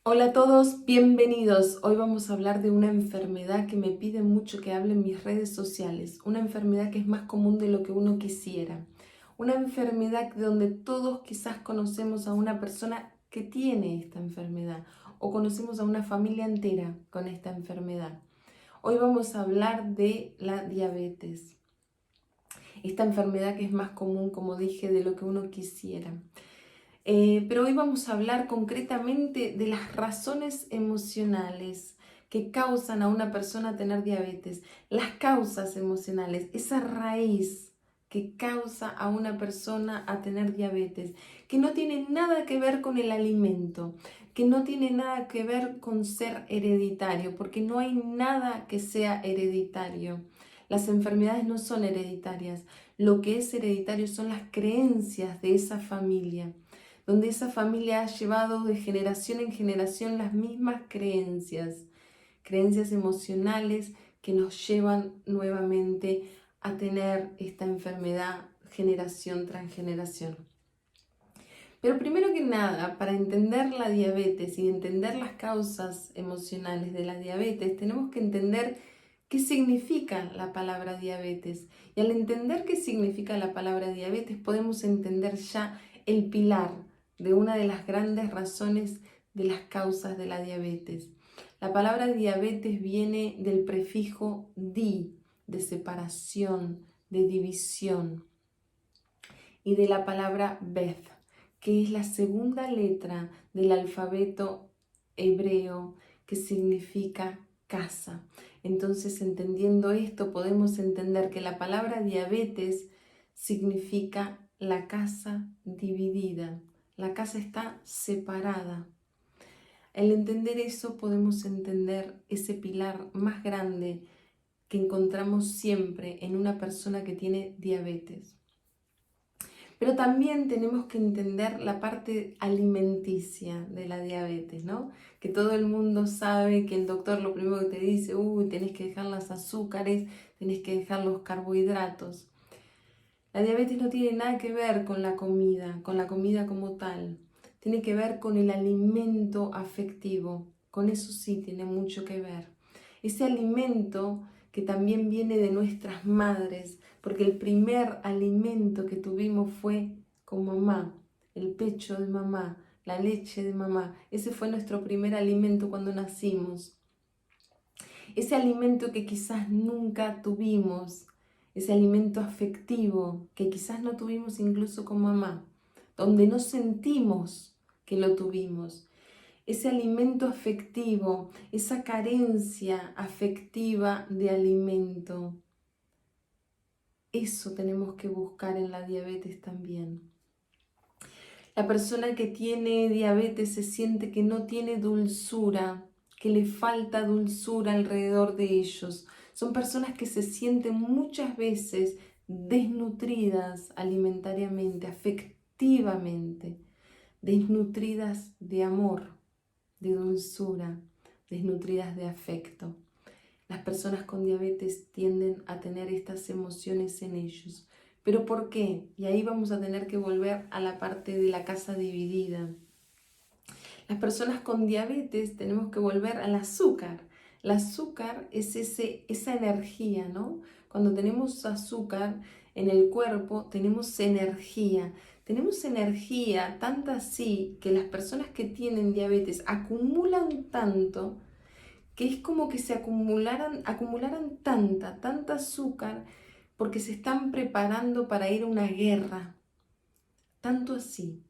Hola a todos, bienvenidos. Hoy vamos a hablar de una enfermedad que me piden mucho que hable en mis redes sociales. Una enfermedad que es más común de lo que uno quisiera. Una enfermedad donde todos quizás conocemos a una persona que tiene esta enfermedad o conocemos a una familia entera con esta enfermedad. Hoy vamos a hablar de la diabetes. Esta enfermedad que es más común, como dije, de lo que uno quisiera. Pero hoy vamos a hablar concretamente de las razones emocionales que causan a una persona tener diabetes. Las causas emocionales, esa raíz que causa a una persona a tener diabetes, que no tiene nada que ver con el alimento, que no tiene nada que ver con ser hereditario, porque no hay nada que sea hereditario. Las enfermedades no son hereditarias. Lo que es hereditario son las creencias de esa familia, donde esa familia ha llevado de generación en generación las mismas creencias, creencias emocionales que nos llevan nuevamente a tener esta enfermedad generación tras generación. Pero primero que nada, para entender la diabetes y entender las causas emocionales de la diabetes, tenemos que entender qué significa la palabra diabetes. Y al entender qué significa la palabra diabetes, podemos entender ya el pilar de una de las grandes razones de las causas de la diabetes. La palabra diabetes viene del prefijo di, de separación, de división, y de la palabra Beth, que es la segunda letra del alfabeto hebreo que significa casa. Entonces, entendiendo esto, podemos entender que la palabra diabetes significa la casa dividida. La casa está separada. Al entender eso, podemos entender ese pilar más grande que encontramos siempre en una persona que tiene diabetes. Pero también tenemos que entender la parte alimenticia de la diabetes, ¿no? Que todo el mundo sabe que el doctor lo primero que te dice, tenés que dejar los azúcares, tenés que dejar los carbohidratos. La diabetes no tiene nada que ver con la comida como tal. Tiene que ver con el alimento afectivo. Con eso sí tiene mucho que ver. Ese alimento que también viene de nuestras madres, porque el primer alimento que tuvimos fue con mamá, el pecho de mamá, la leche de mamá. Ese fue nuestro primer alimento cuando nacimos. Ese alimento que quizás nunca tuvimos, ese alimento afectivo que quizás no tuvimos incluso con mamá, donde no sentimos que lo tuvimos. Ese alimento afectivo, esa carencia afectiva de alimento. Eso tenemos que buscar en la diabetes también. La persona que tiene diabetes se siente que no tiene dulzura, que le falta dulzura alrededor de ellos. Son personas que se sienten muchas veces desnutridas alimentariamente, afectivamente, desnutridas de amor, de dulzura, desnutridas de afecto. Las personas con diabetes tienden a tener estas emociones en ellos. ¿Pero por qué? Y ahí vamos a tener que volver a la parte de la casa dividida. Las personas con diabetes tenemos que volver al azúcar. El azúcar es esa energía, ¿no? Cuando tenemos azúcar en el cuerpo, tenemos energía. Tenemos energía, tanta así que las personas que tienen diabetes acumulan tanto que es como que se acumularan tanta azúcar porque se están preparando para ir a una guerra. Tanto así.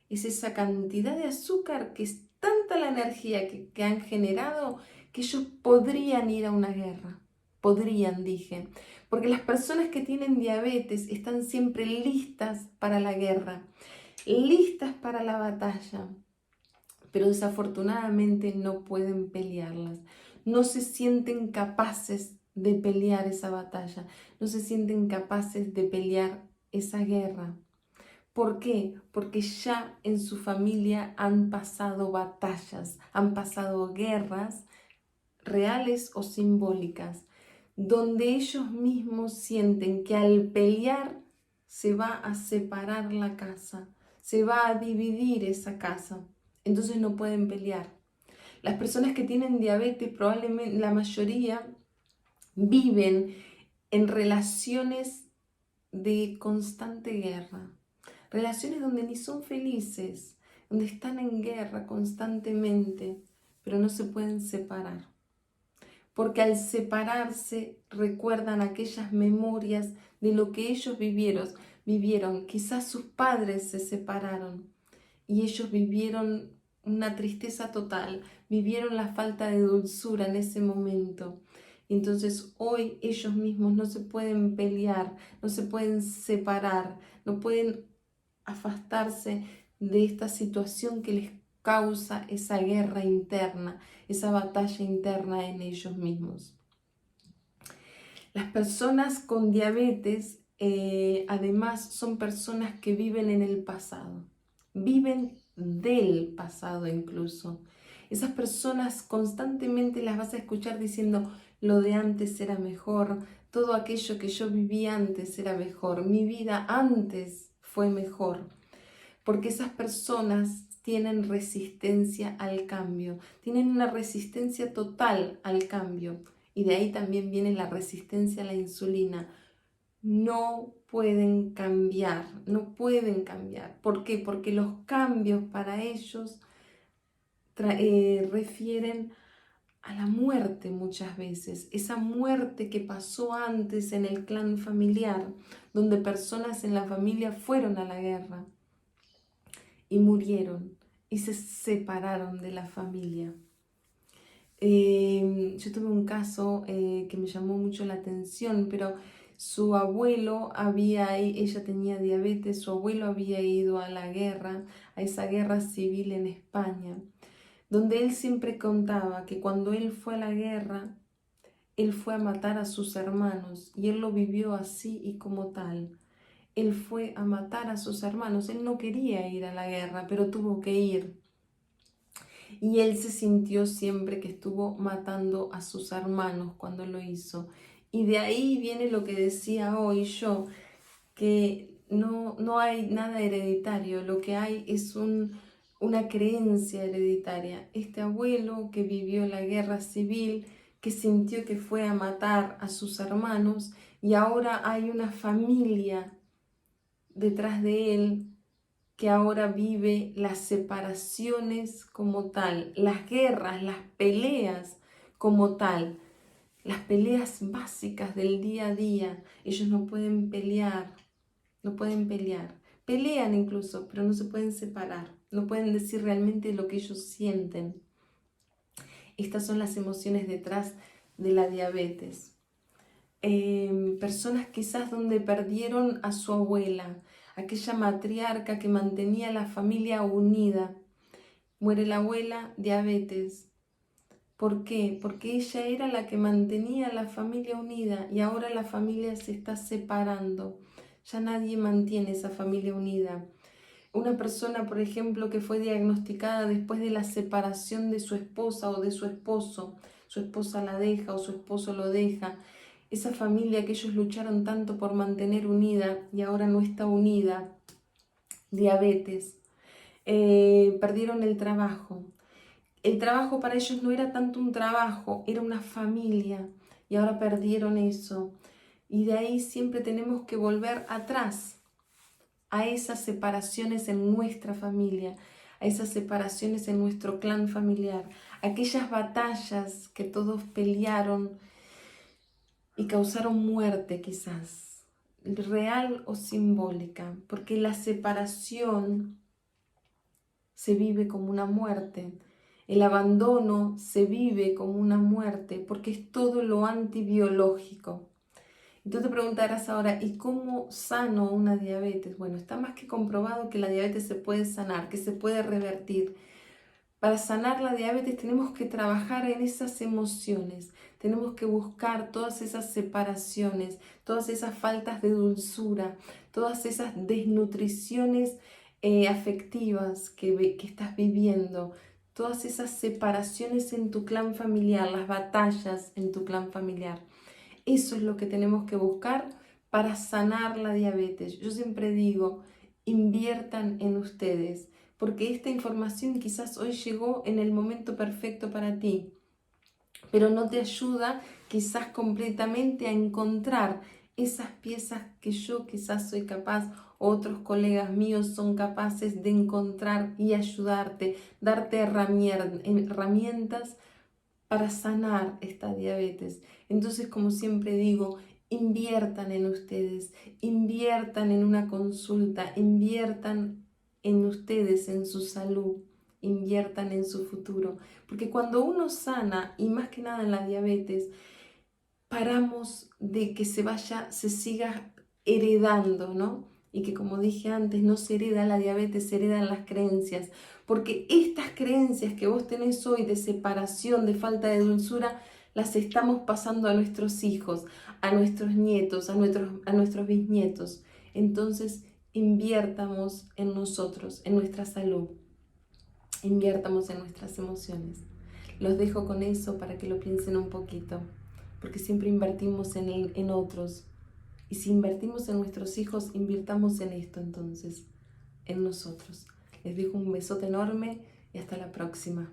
Es esa cantidad de azúcar que es tanta la energía que han generado que ellos podrían ir a una guerra. Podrían, dije. Porque las personas que tienen diabetes están siempre listas para la guerra, listas para la batalla, pero desafortunadamente no pueden pelearlas. No se sienten capaces de pelear esa batalla, no se sienten capaces de pelear esa guerra. ¿Por qué? Porque ya en su familia han pasado batallas, han pasado guerras reales o simbólicas, donde ellos mismos sienten que al pelear se va a separar la casa, se va a dividir esa casa. Entonces no pueden pelear. Las personas que tienen diabetes, probablemente la mayoría, viven en relaciones de constante guerra. Relaciones donde ni son felices, donde están en guerra constantemente, pero no se pueden separar. Porque al separarse recuerdan aquellas memorias de lo que ellos vivieron. Quizás sus padres se separaron y ellos vivieron una tristeza total, vivieron la falta de dulzura en ese momento. Entonces hoy ellos mismos no se pueden pelear, no se pueden separar, no pueden afastarse de esta situación que les causa esa guerra interna, esa batalla interna en ellos mismos. Las personas con diabetes, además, son personas que viven en el pasado, viven del pasado incluso. Esas personas constantemente las vas a escuchar diciendo, lo de antes era mejor, todo aquello que yo viví antes era mejor, mi vida antes fue mejor. Porque esas personas tienen resistencia al cambio, tienen una resistencia total al cambio. Y de ahí también viene la resistencia a la insulina. No pueden cambiar, no pueden cambiar. ¿Por qué? Porque los cambios para ellos refieren a la muerte muchas veces. Esa muerte que pasó antes en el clan familiar, donde personas en la familia fueron a la guerra y murieron y se separaron de la familia. Yo tuve un caso que me llamó mucho la atención, pero su abuelo ella tenía diabetes, su abuelo había ido a la guerra, a esa guerra civil en España, donde él siempre contaba que cuando él fue a la guerra, él fue a matar a sus hermanos y él lo vivió así y como tal. Él fue a matar a sus hermanos, él no quería ir a la guerra, pero tuvo que ir. Y él se sintió siempre que estuvo matando a sus hermanos cuando lo hizo. Y de ahí viene lo que decía hoy yo, que no hay nada hereditario, lo que hay es una creencia hereditaria. Este abuelo que vivió la guerra civil, que sintió que fue a matar a sus hermanos, y ahora hay una familia detrás de él que ahora vive las separaciones como tal, las guerras, las peleas como tal, las peleas básicas del día a día. Ellos no pueden pelear, no pueden pelear. Pelean incluso, pero no se pueden separar, no pueden decir realmente lo que ellos sienten. Estas son las emociones detrás de la diabetes. Personas quizás donde perdieron a su abuela, aquella matriarca que mantenía la familia unida. Muere la abuela, diabetes. ¿Por qué? Porque ella era la que mantenía la familia unida y ahora la familia se está separando. Ya nadie mantiene esa familia unida. Una persona, por ejemplo, que fue diagnosticada después de la separación de su esposa o de su esposa la deja o su esposo lo deja, esa familia que ellos lucharon tanto por mantener unida y ahora no está unida, diabetes, perdieron el trabajo. El trabajo para ellos no era tanto un trabajo, era una familia y ahora perdieron eso. Y de ahí siempre tenemos que volver atrás a esas separaciones en nuestra familia, a esas separaciones en nuestro clan familiar, aquellas batallas que todos pelearon y causaron muerte quizás, real o simbólica, porque la separación se vive como una muerte, el abandono se vive como una muerte, porque es todo lo antibiológico. Y tú te preguntarás ahora, ¿y cómo sano una diabetes? Bueno, está más que comprobado que la diabetes se puede sanar, que se puede revertir. Para sanar la diabetes tenemos que trabajar en esas emociones, tenemos que buscar todas esas separaciones, todas esas faltas de dulzura, todas esas desnutriciones afectivas que estás viviendo, todas esas separaciones en tu clan familiar, las batallas en tu clan familiar. Eso es lo que tenemos que buscar para sanar la diabetes. Yo siempre digo, inviertan en ustedes. porque esta información quizás hoy llegó en el momento perfecto para ti, pero no te ayuda quizás completamente a encontrar esas piezas que yo quizás soy capaz, otros colegas míos son capaces de encontrar y ayudarte, darte herramientas para sanar esta diabetes. Entonces, como siempre digo, inviertan en ustedes, inviertan en una consulta, inviertan en ustedes, en su salud, inviertan en su futuro. Porque cuando uno sana, y más que nada en la diabetes, paramos de que se siga heredando, ¿no? Y que, como dije antes, no se hereda la diabetes, se heredan las creencias. Porque estas creencias que vos tenés hoy de separación, de falta de dulzura, las estamos pasando a nuestros hijos, a nuestros nietos, a nuestros bisnietos. Entonces, inviértamos en nosotros, en nuestra salud, inviértamos en nuestras emociones. Los dejo con eso para que lo piensen un poquito, porque siempre invertimos en otros. Y si invertimos en nuestros hijos, invirtamos en esto entonces, en nosotros. Les dejo un besote enorme y hasta la próxima.